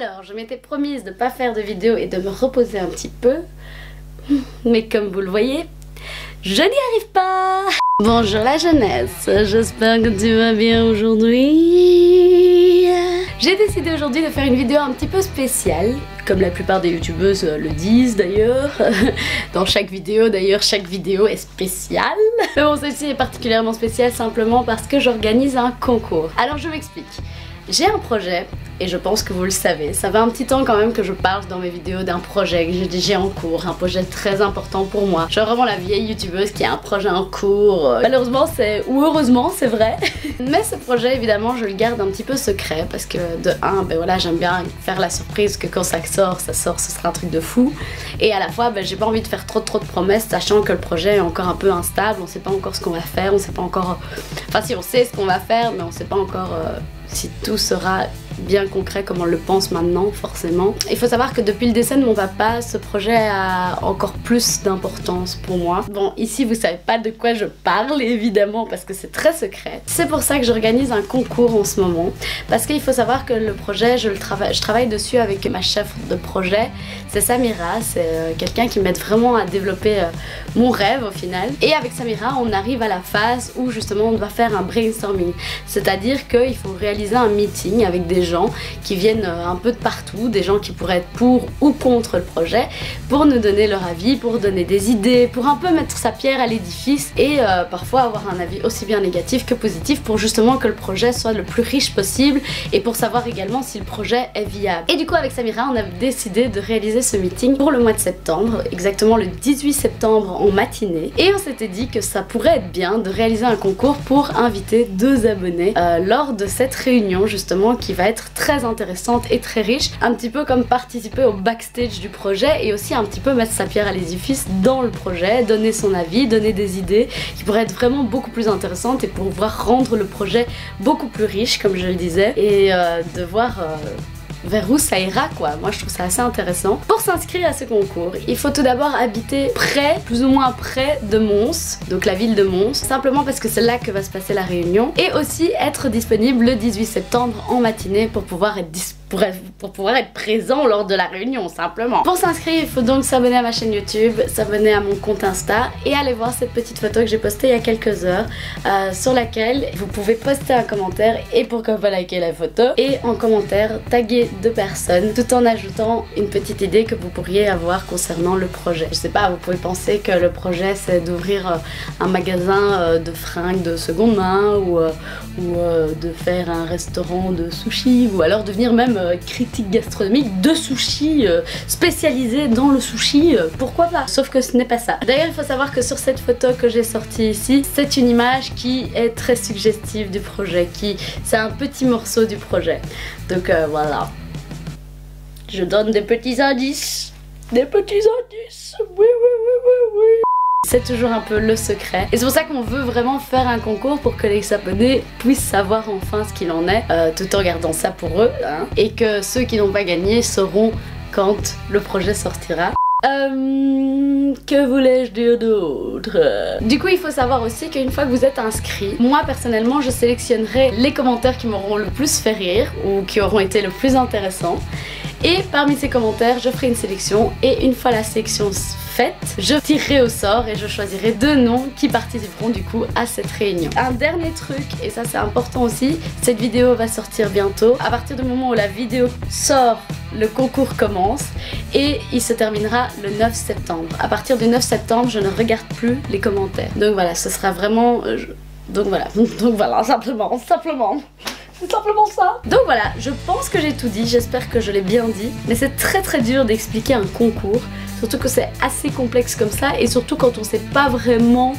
Alors, je m'étais promise de ne pas faire de vidéo et de me reposer un petit peu. Mais comme vous le voyez, je n'y arrive pas. Bonjour la jeunesse, j'espère que tu vas bien aujourd'hui. J'ai décidé aujourd'hui de faire une vidéo un petit peu spéciale, comme la plupart des youtubeuses le disent d'ailleurs. Dans chaque vidéo d'ailleurs, chaque vidéo est spéciale. Mais bon, celle-ci est particulièrement spéciale simplement parce que j'organise un concours. Alors je m'explique. J'ai un projet, et je pense que vous le savez, ça fait un petit temps quand même que je parle dans mes vidéos d'un projet que j'ai en cours, un projet très important pour moi. Je suis vraiment la vieille youtubeuse qui a un projet en cours. Malheureusement ou heureusement c'est vrai. Mais ce projet évidemment je le garde un petit peu secret parce que de un, ben voilà, j'aime bien faire la surprise que quand ça sort, ce sera un truc de fou. Et à la fois ben, j'ai pas envie de faire trop de promesses sachant que le projet est encore un peu instable, on sait pas encore ce qu'on va faire, on sait pas encore... Enfin si on sait ce qu'on va faire mais on sait pas encore... si tout sera bien concret comme on le pense maintenant forcément. Il faut savoir que depuis le décès de mon papa, ce projet a encore plus d'importance pour moi. Bon, ici vous savez pas de quoi je parle évidemment parce que c'est très secret. C'est pour ça que j'organise un concours en ce moment parce qu'il faut savoir que le projet, je travaille dessus avec ma chef de projet, c'est Samira, c'est quelqu'un qui m'aide vraiment à développer mon rêve au final. Et avec Samira, on arrive à la phase où justement on doit faire un brainstorming, c'est-à-dire qu'il faut réaliser un meeting avec des gens qui viennent un peu de partout, des gens qui pourraient être pour ou contre le projet, pour nous donner leur avis, pour donner des idées, pour un peu mettre sa pierre à l'édifice et parfois avoir un avis aussi bien négatif que positif pour justement que le projet soit le plus riche possible et pour savoir également si le projet est viable. Et du coup avec Samira on a décidé de réaliser ce meeting pour le mois de septembre, exactement le 18 septembre en matinée, et on s'était dit que ça pourrait être bien de réaliser un concours pour inviter 2 abonnés lors de cette réunion justement qui va être très intéressante et très riche, un petit peu comme participer au backstage du projet et aussi un petit peu mettre sa pierre à l'édifice dans le projet, donner son avis, donner des idées qui pourraient être vraiment beaucoup plus intéressantes et pouvoir rendre le projet beaucoup plus riche comme je le disais et de voir vers où ça ira quoi. Moi je trouve ça assez intéressant. Pour s'inscrire à ce concours, il faut tout d'abord habiter près, plus ou moins près de Mons, donc la ville de Mons, simplement parce que c'est là que va se passer la réunion, et aussi être disponible le 18 septembre en matinée pour pouvoir être présent lors de la réunion simplement. Pour s'inscrire, il faut donc s'abonner à ma chaîne YouTube, s'abonner à mon compte Insta et aller voir cette petite photo que j'ai postée il y a quelques heures sur laquelle vous pouvez poster un commentaire et pourquoi pas liker la photo et en commentaire taguer 2 personnes tout en ajoutant une petite idée que vous pourriez avoir concernant le projet. Je sais pas, vous pouvez penser que le projet c'est d'ouvrir un magasin de fringues de seconde main ou de faire un restaurant de sushi ou alors devenir même critique gastronomique de sushi spécialisé dans le sushi, pourquoi pas, sauf que ce n'est pas ça. D'ailleurs il faut savoir que sur cette photo que j'ai sortie ici, c'est une image qui est très suggestive du projet, c'est un petit morceau du projet, donc voilà. Je donne des petits indices. Des petits indices. Oui. C'est toujours un peu le secret. Et c'est pour ça qu'on veut vraiment faire un concours pour que les abonnés puissent savoir enfin ce qu'il en est, tout en gardant ça pour eux. Hein, et que ceux qui n'ont pas gagné sauront quand le projet sortira. Que voulais-je dire d'autre? Du coup il faut savoir aussi qu'une fois que vous êtes inscrit, moi personnellement je sélectionnerai les commentaires qui m'auront le plus fait rire ou qui auront été le plus intéressants. Et parmi ces commentaires, je ferai une sélection et une fois la sélection faite, je tirerai au sort et je choisirai 2 noms qui participeront du coup à cette réunion. Un dernier truc, et ça c'est important aussi, cette vidéo va sortir bientôt. À partir du moment où la vidéo sort, le concours commence et il se terminera le 9 septembre. À partir du 9 septembre, je ne regarde plus les commentaires. Donc voilà, ce sera vraiment... Donc voilà, simplement. C'est simplement ça. Donc voilà, je pense que j'ai tout dit, j'espère que je l'ai bien dit. Mais c'est très dur d'expliquer un concours, surtout que c'est assez complexe comme ça et surtout quand on sait pas vraiment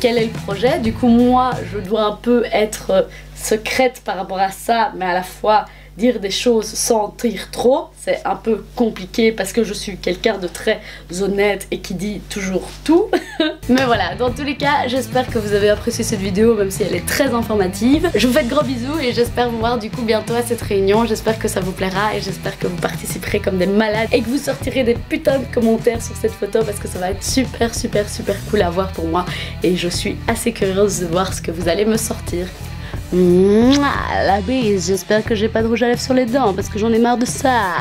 quel est le projet. Du coup moi, je dois un peu être secrète par rapport à ça, mais à la fois dire des choses sans dire trop, c'est un peu compliqué parce que je suis quelqu'un de très honnête et qui dit toujours tout. Mais voilà, dans tous les cas, j'espère que vous avez apprécié cette vidéo même si elle est très informative. Je vous fais de gros bisous et j'espère vous voir du coup bientôt à cette réunion. J'espère que ça vous plaira et j'espère que vous participerez comme des malades et que vous sortirez des putains de commentaires sur cette photo parce que ça va être super cool à voir pour moi et je suis assez curieuse de voir ce que vous allez me sortir. Mouah, la bise, j'espère que j'ai pas de rouge à lèvres sur les dents parce que j'en ai marre de ça.